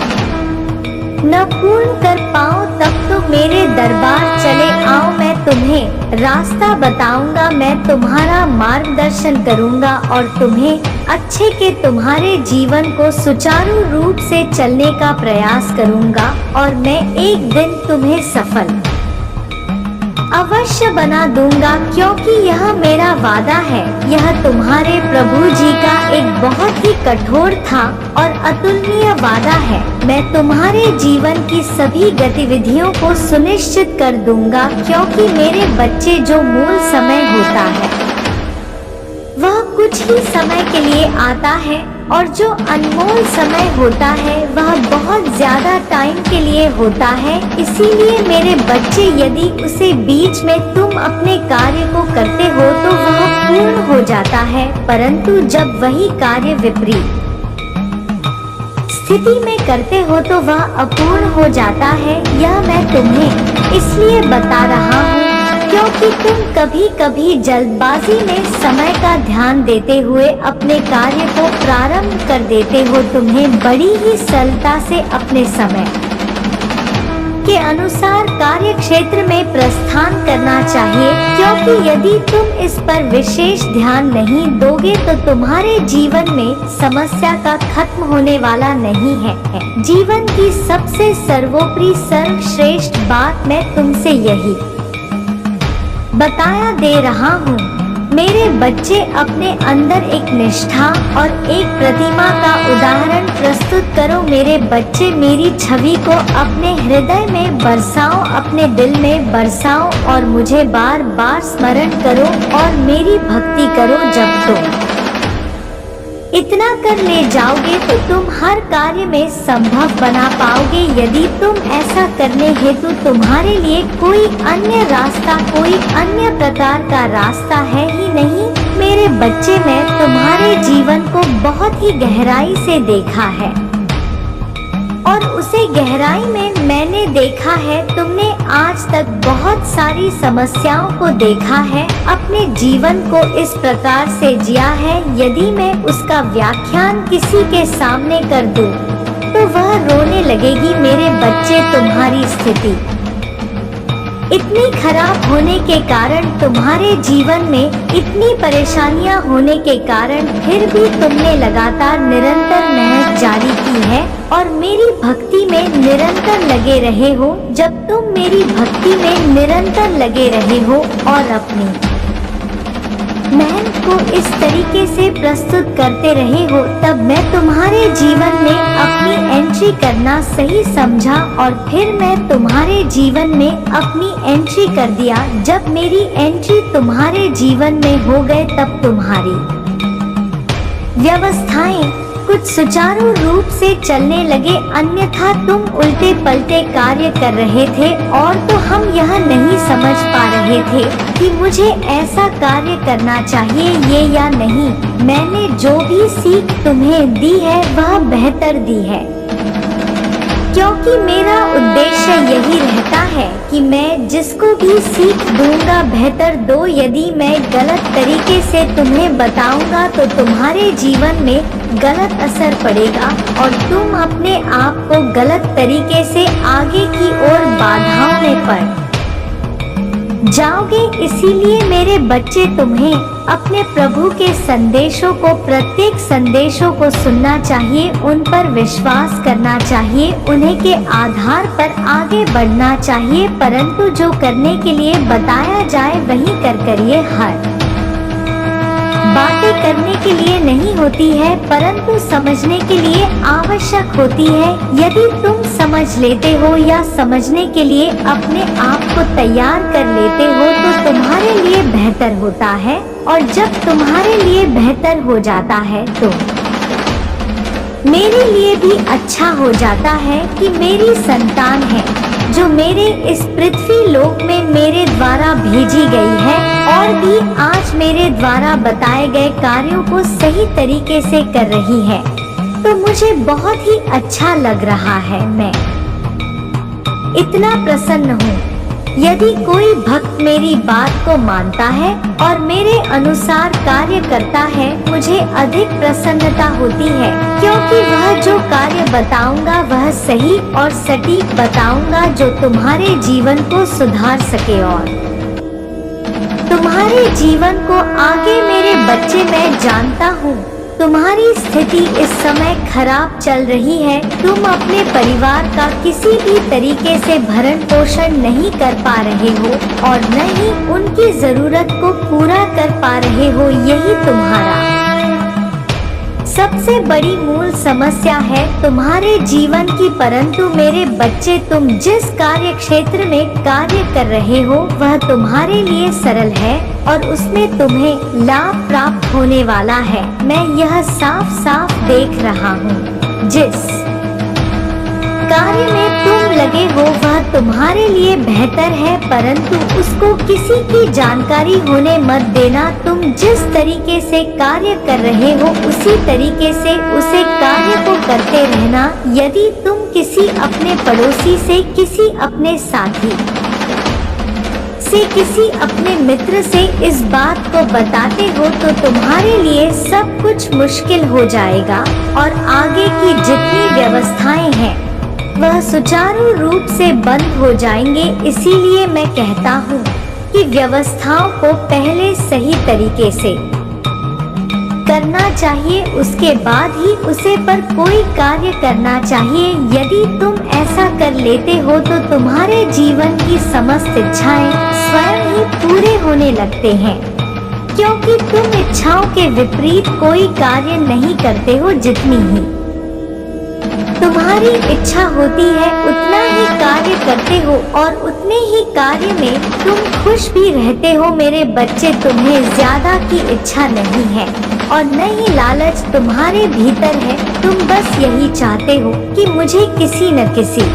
न पूर्ण कर पाओ तब तो मेरे दरबार चले आओ, मैं तुम्हें रास्ता बताऊंगा, मैं तुम्हारा मार्गदर्शन करूंगा और तुम्हें अच्छे के तुम्हारे जीवन को सुचारू रूप से चलने का प्रयास करूंगा और मैं एक दिन तुम्हें सफल अवश्य बना दूंगा, क्योंकि यह मेरा वादा है। यह तुम्हारे प्रभु जी का एक बहुत ही कठोर था और अतुलनीय वादा है। मैं तुम्हारे जीवन की सभी गतिविधियों को सुनिश्चित कर दूंगा, क्योंकि मेरे बच्चे, जो मूल समय होता है वह कुछ ही समय के लिए आता है और जो अनमोल समय होता है वह बहुत ज्यादा टाइम के लिए होता है। इसीलिए मेरे बच्चे, यदि उसे बीच में तुम अपने कार्य को करते हो तो वह पूर्ण हो जाता है, परंतु जब वही कार्य विपरीत स्थिति में करते हो तो वह अपूर्ण हो जाता है। यह मैं तुम्हें इसलिए बता रहा हूँ क्योंकि तुम कभी कभी जल्दबाजी में समय का ध्यान देते हुए अपने कार्य को प्रारंभ कर देते हो। तुम्हें बड़ी ही सरलता से अपने समय के अनुसार कार्य क्षेत्र में प्रस्थान करना चाहिए, क्योंकि यदि तुम इस पर विशेष ध्यान नहीं दोगे तो तुम्हारे जीवन में समस्या का खत्म होने वाला नहीं है। जीवन की सबसे सर्वोपरि सर्वश्रेष्ठ बात मैं तुमसे यही बताया दे रहा हूँ। मेरे बच्चे, अपने अंदर एक निष्ठा और एक प्रतिमा का उदाहरण प्रस्तुत करो। मेरे बच्चे, मेरी छवि को अपने हृदय में बरसाओ, अपने दिल में बरसाओ और मुझे बार बार स्मरण करो और मेरी भक्ति करो। जब तुम इतना कर ले जाओगे तो तुम हर कार्य में संभव बना पाओगे। यदि तुम ऐसा करने हेतु तुम्हारे लिए कोई अन्य रास्ता, कोई अन्य प्रकार का रास्ता है ही नहीं। मेरे बच्चे, मैं तुम्हारे जीवन को बहुत ही गहराई से देखा है और उसे गहराई में मैंने देखा है। तुमने आज तक बहुत सारी समस्याओं को देखा है, अपने जीवन को इस प्रकार से जिया है। यदि मैं उसका व्याख्यान किसी के सामने कर दूं, तो वह रोने लगेगी। मेरे बच्चे, तुम्हारी स्थिति इतनी खराब होने के कारण, तुम्हारे जीवन में इतनी परेशानियां होने के कारण, फिर भी तुमने लगातार निरंतर मेहनत जारी की है और मेरी भक्ति में निरंतर लगे रहे हो। जब तुम मेरी भक्ति में निरंतर लगे रहे हो और अपनी मेहनत को इस तरीके से प्रस्तुत करते रहे हो, तब मैं तुम्हारे जीवन में अपनी एंट्री करना सही समझा और फिर मैं तुम्हारे जीवन में अपनी एंट्री कर दिया। जब मेरी एंट्री तुम्हारे जीवन में हो गए, तब तुम्हारी व्यवस्थाएं कुछ सुचारू रूप से चलने लगे, अन्यथा तुम उल्टे पलटे कार्य कर रहे थे और तो हम यह नहीं समझ पा रहे थे कि मुझे ऐसा कार्य करना चाहिए ये या नहीं। मैंने जो भी सीख तुम्हें दी है वह बेहतर दी है, क्योंकि मेरा उद्देश्य यही रहता है कि मैं जिसको भी सीख दूंगा बेहतर दो। यदि मैं गलत तरीके से तुम्हें बताऊंगा तो तुम्हारे जीवन में गलत असर पड़ेगा और तुम अपने आप को गलत तरीके से आगे की ओर बाधाओं में पड़ जाओगे। इसीलिए मेरे बच्चे, तुम्हें अपने प्रभु के संदेशों को, प्रत्येक संदेशों को सुनना चाहिए, उन पर विश्वास करना चाहिए, उन्हीं के आधार पर आगे बढ़ना चाहिए। परंतु जो करने के लिए बताया जाए वही कर करिए। हर बातें करने के लिए नहीं होती है, परंतु समझने के लिए आवश्यक होती है। यदि तुम समझ लेते हो या समझने के लिए अपने आप को तैयार कर लेते हो तो तुम्हारे लिए बेहतर होता है, और जब तुम्हारे लिए बेहतर हो जाता है तो मेरे लिए भी अच्छा हो जाता है कि मेरी संतान है जो मेरे इस पृथ्वी लोक में मेरे द्वारा भेजी गई है और भी आज मेरे द्वारा बताए गए कार्यों को सही तरीके से कर रही है। तो मुझे बहुत ही अच्छा लग रहा है, मैं इतना प्रसन्न हूँ। यदि कोई भक्त मेरी बात को मानता है और मेरे अनुसार कार्य करता है, मुझे अधिक प्रसन्नता होती है, क्योंकि वह जो कार्य बताऊंगा वह सही और सटीक बताऊंगा, जो तुम्हारे जीवन को सुधार सके और तुम्हारे जीवन को आगे। मेरे बच्चे, मैं जानता हूँ तुम्हारी स्थिति इस समय खराब चल रही है। तुम अपने परिवार का किसी भी तरीके से भरण पोषण नहीं कर पा रहे हो और न ही उनकी जरूरत को पूरा कर पा रहे हो। यही तुम्हारा सबसे बड़ी मूल समस्या है तुम्हारे जीवन की। परंतु मेरे बच्चे, तुम जिस कार्य क्षेत्र में कार्य कर रहे हो वह तुम्हारे लिए सरल है और उसमें तुम्हें लाभ प्राप्त होने वाला है। मैं यह साफ साफ देख रहा हूँ। जिस कार्य में तुम लगे हो वह तुम्हारे लिए बेहतर है, परंतु उसको किसी की जानकारी होने मत देना। तुम जिस तरीके से कार्य कर रहे हो उसी तरीके से उसे कार्य को करते रहना। यदि तुम किसी अपने पड़ोसी से, किसी अपने साथी से, किसी अपने मित्र से इस बात को बताते हो तो तुम्हारे लिए सब कुछ मुश्किल हो जाएगा और आगे की जितनी व्यवस्थाएं हैं वह सुचारू रूप से बंद हो जाएंगे। इसीलिए मैं कहता हूँ कि व्यवस्थाओं को पहले सही तरीके से करना चाहिए, उसके बाद ही उसे पर कोई कार्य करना चाहिए। यदि तुम ऐसा कर लेते हो तो तुम्हारे जीवन की समस्त इच्छाएं स्वयं ही पूरे होने लगते हैं, क्योंकि तुम इच्छाओं के विपरीत कोई कार्य नहीं करते हो। जितनी ही तुम्हारी इच्छा होती है उतना ही कार्य करते हो और उतने ही कार्य में तुम खुश भी रहते हो। मेरे बच्चे, तुम्हें ज्यादा की इच्छा नहीं है और न ही लालच तुम्हारे भीतर है। तुम बस यही चाहते हो कि मुझे किसी न किसी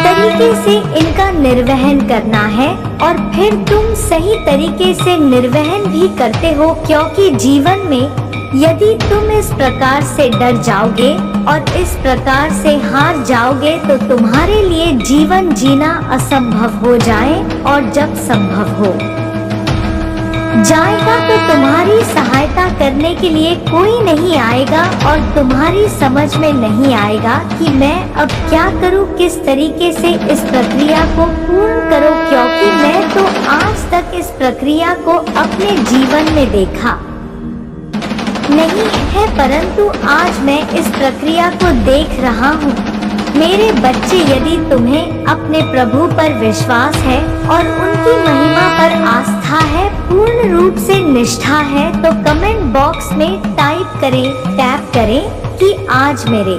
तरीके से इनका निर्वहन करना है, और फिर तुम सही तरीके से निर्वहन भी करते हो, क्योंकि जीवन में यदि तुम इस प्रकार से डर जाओगे और इस प्रकार से हार जाओगे तो तुम्हारे लिए जीवन जीना असंभव हो जाए, और जब संभव हो जाएगा तो तुम्हारी सहायता करने के लिए कोई नहीं आएगा और तुम्हारी समझ में नहीं आएगा कि मैं अब क्या करूं, किस तरीके से इस प्रक्रिया को पूर्ण करो, क्योंकि मैं तो आज तक इस प्रक्रिया को अपने जीवन में देखा नहीं है, परंतु आज मैं इस प्रक्रिया को देख रहा हूँ। मेरे बच्चे, यदि तुम्हें अपने प्रभु पर विश्वास है और उनकी महिमा पर आस्था है, पूर्ण रूप से निष्ठा है, तो कमेंट बॉक्स में टैप करें कि आज मेरे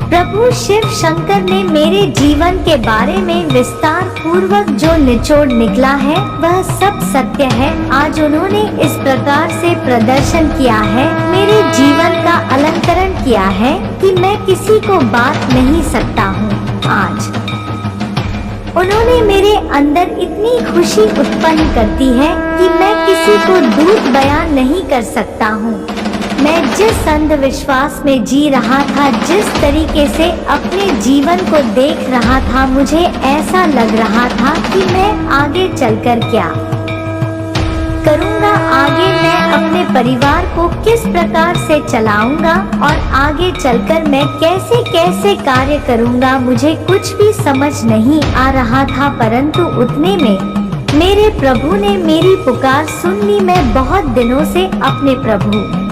प्रभु शिव शंकर ने मेरे जीवन के बारे में विस्तार पूर्वक जो निचोड़ निकला है वह सब सत्य है। आज उन्होंने इस प्रकार से प्रदर्शन किया है, मेरे जीवन का अलंकरण किया है कि मैं किसी को बात नहीं सकता हूँ। आज उन्होंने मेरे अंदर इतनी खुशी उत्पन्न करती है कि मैं किसी को दूर बयान नहीं कर सकता हूँ। मैं जिस अंधविश्वास में जी रहा था, जिस तरीके से अपने जीवन को देख रहा था, मुझे ऐसा लग रहा था कि मैं आगे चलकर क्या करूँगा, आगे मैं अपने परिवार को किस प्रकार से चलाऊंगा और आगे चलकर मैं कैसे कैसे कार्य करूँगा, मुझे कुछ भी समझ नहीं आ रहा था। परंतु उतने में मेरे प्रभु ने मेरी पुकार सुन ली। मैं बहुत दिनों से अपने प्रभु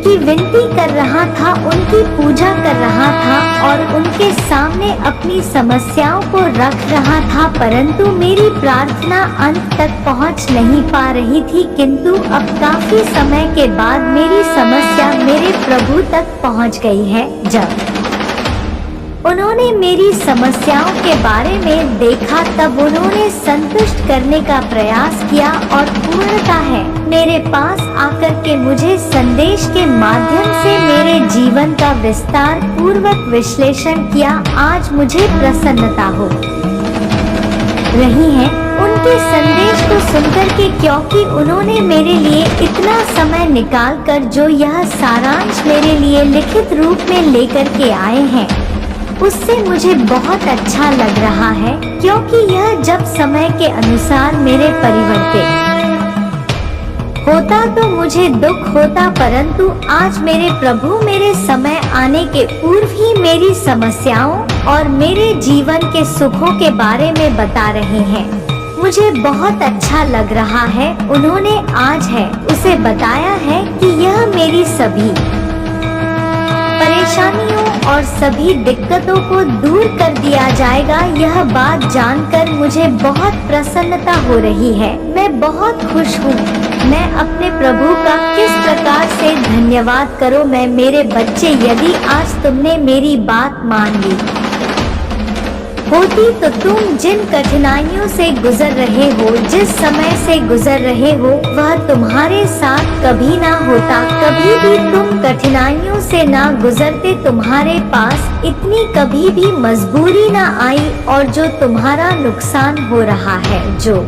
की विनती कर रहा था, उनकी पूजा कर रहा था और उनके सामने अपनी समस्याओं को रख रहा था, परंतु मेरी प्रार्थना अंत तक पहुंच नहीं पा रही थी। किंतु अब काफी समय के बाद मेरी समस्या मेरे प्रभु तक पहुंच गई है। जब उन्होंने मेरी समस्याओं के बारे में देखा, तब उन्होंने संतुष्ट करने का प्रयास किया और पूर्णता है मेरे पास आकर के मुझे संदेश के माध्यम से मेरे जीवन का विस्तार पूर्वक विश्लेषण किया। आज मुझे प्रसन्नता हो रही है उनके संदेश को सुनकर के, क्योंकि उन्होंने मेरे लिए इतना समय निकाल कर जो यह सारांश मेरे लिए लिखित रूप में लेकर के आए हैं, उससे मुझे बहुत अच्छा लग रहा है, क्योंकि यह जब समय के अनुसार मेरे परिवर्तित होता तो मुझे दुख होता, परंतु आज मेरे प्रभु मेरे समय आने के पूर्व ही मेरी समस्याओं और मेरे जीवन के सुखों के बारे में बता रहे हैं। मुझे बहुत अच्छा लग रहा है। उन्होंने आज है उसे बताया है कि यह मेरी सभी परेशानियों और सभी दिक्कतों को दूर कर दिया जाएगा। यह बात जानकर मुझे बहुत प्रसन्नता हो रही है। मैं बहुत खुश हूँ। मैं अपने प्रभु का किस प्रकार से धन्यवाद करूँ। मैं मेरे बच्चे, यदि आज तुमने मेरी बात मान ली होती तो तुम जिन कठिनाइयों से गुजर रहे हो, जिस समय से गुजर रहे हो, वह तुम्हारे साथ कभी ना होता। कभी भी तुम कठिनाइयों से ना गुजरते, तुम्हारे पास इतनी कभी भी मजबूरी ना आई, और जो तुम्हारा नुकसान हो रहा है, जो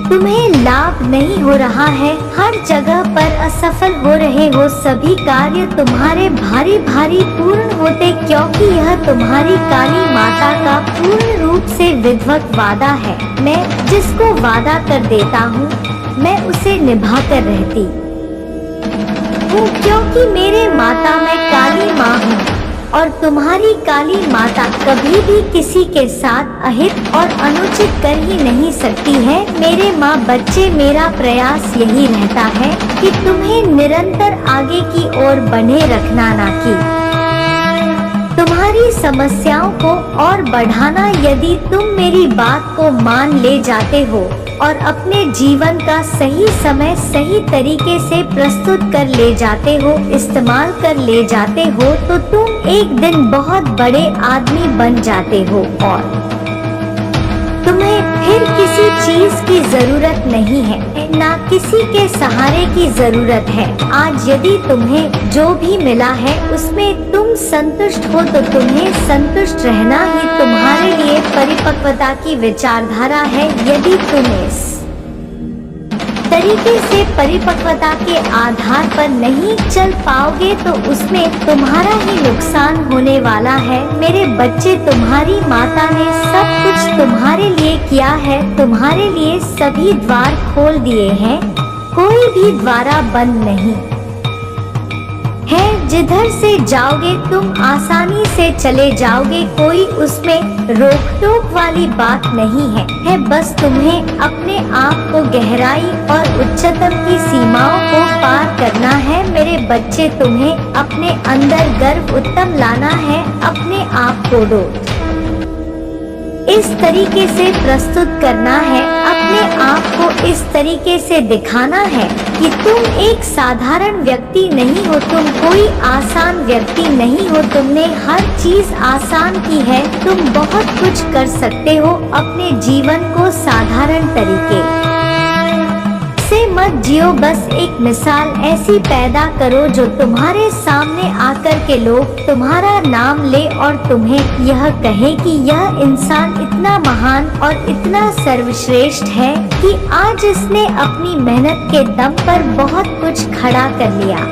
तुम्हें लाभ नहीं हो रहा है, हर जगह पर असफल हो रहे हो, सभी कार्य तुम्हारे भारी भारी पूर्ण होते, क्योंकि यह तुम्हारी काली माता का पूर्ण रूप से विधिवत वादा है। मैं जिसको वादा कर देता हूँ मैं उसे निभा कर रहती हूँ, क्योंकि मेरे माता मैं काली माँ हूँ और तुम्हारी काली माता कभी भी किसी के साथ अहित और अनुचित कर ही नहीं सकती है। मेरे माँ बच्चे, मेरा प्रयास यही रहता है कि तुम्हें निरंतर आगे की ओर बढ़े रखना, ना कि तुम्हारी समस्याओं को और बढ़ाना। यदि तुम मेरी बात को मान ले जाते हो और अपने जीवन का सही समय सही तरीके से प्रस्तुत कर ले जाते हो, इस्तेमाल कर ले जाते हो, तो तुम एक दिन बहुत बड़े आदमी बन जाते हो और तुम्हें फिर किसी चीज की जरूरत नहीं है, ना किसी के सहारे की जरूरत है। आज यदि तुम्हें जो भी मिला है उसमें तुम संतुष्ट हो तो तुम्हें संतुष्ट रहना ही तुम्हारे लिए परिपक्वता की विचारधारा है। यदि तुम इस तरीके से परिपक्वता के आधार पर नहीं चल पाओगे तो उसमें तुम्हारा ही नुकसान होने वाला है। मेरे बच्चे, तुम्हारी माता ने सब कुछ तुम्हारे लिए किया है, तुम्हारे लिए सभी द्वार खोल दिए हैं, कोई भी द्वारा बंद नहीं है। जिधर से जाओगे तुम आसानी से चले जाओगे, कोई उसमें रोक टोक वाली बात नहीं है। बस तुम्हें अपने आप को गहराई और उच्चतम की सीमाओं को पार करना है। मेरे बच्चे, तुम्हें अपने अंदर गर्व उत्तम लाना है, अपने आप को इस तरीके से प्रस्तुत करना है, अपने आप को इस तरीके से दिखाना है कि तुम एक साधारण व्यक्ति नहीं हो, तुम कोई आसान व्यक्ति नहीं हो, तुमने हर चीज आसान की है, तुम बहुत कुछ कर सकते हो। अपने जीवन को साधारण तरीके से मत जियो, बस एक मिसाल ऐसी पैदा करो जो तुम्हारे सामने आकर के लोग तुम्हारा नाम ले और तुम्हें यह कहे कि यह इंसान इतना महान और इतना सर्वश्रेष्ठ है कि आज इसने अपनी मेहनत के दम पर बहुत कुछ खड़ा कर लिया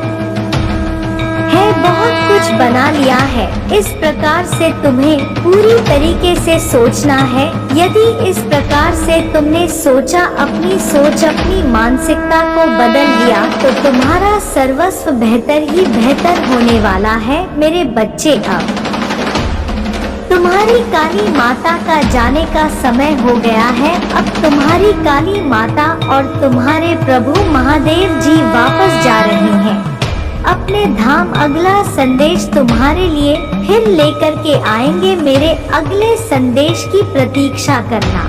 है, बहुत कुछ बना लिया है। इस प्रकार से तुम्हें पूरी तरीके से सोचना है। यदि इस प्रकार से तुमने सोचा, अपनी सोच, अपनी मानसिकता को बदल लिया, तो तुम्हारा सर्वस्व बेहतर ही बेहतर होने वाला है। मेरे बच्चे, अब तुम्हारी काली माता का जाने का समय हो गया है। अब तुम्हारी काली माता और तुम्हारे प्रभु महादेव जी वापस जा रहे हैं अपने धाम। अगला संदेश तुम्हारे लिए फिर लेकर के आएंगे। मेरे अगले संदेश की प्रतीक्षा करना।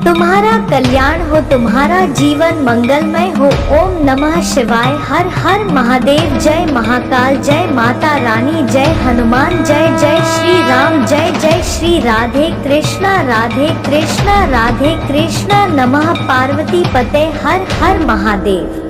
तुम्हारा कल्याण हो, तुम्हारा जीवन मंगलमय हो। ओम नमः शिवाय। हर हर महादेव। जय महाकाल, जय माता रानी, जय हनुमान, जय जय श्री राम, जय जय श्री राधे कृष्णा, राधे कृष्णा, राधे कृष्णा। नमः पार्वती पते। हर हर महादेव।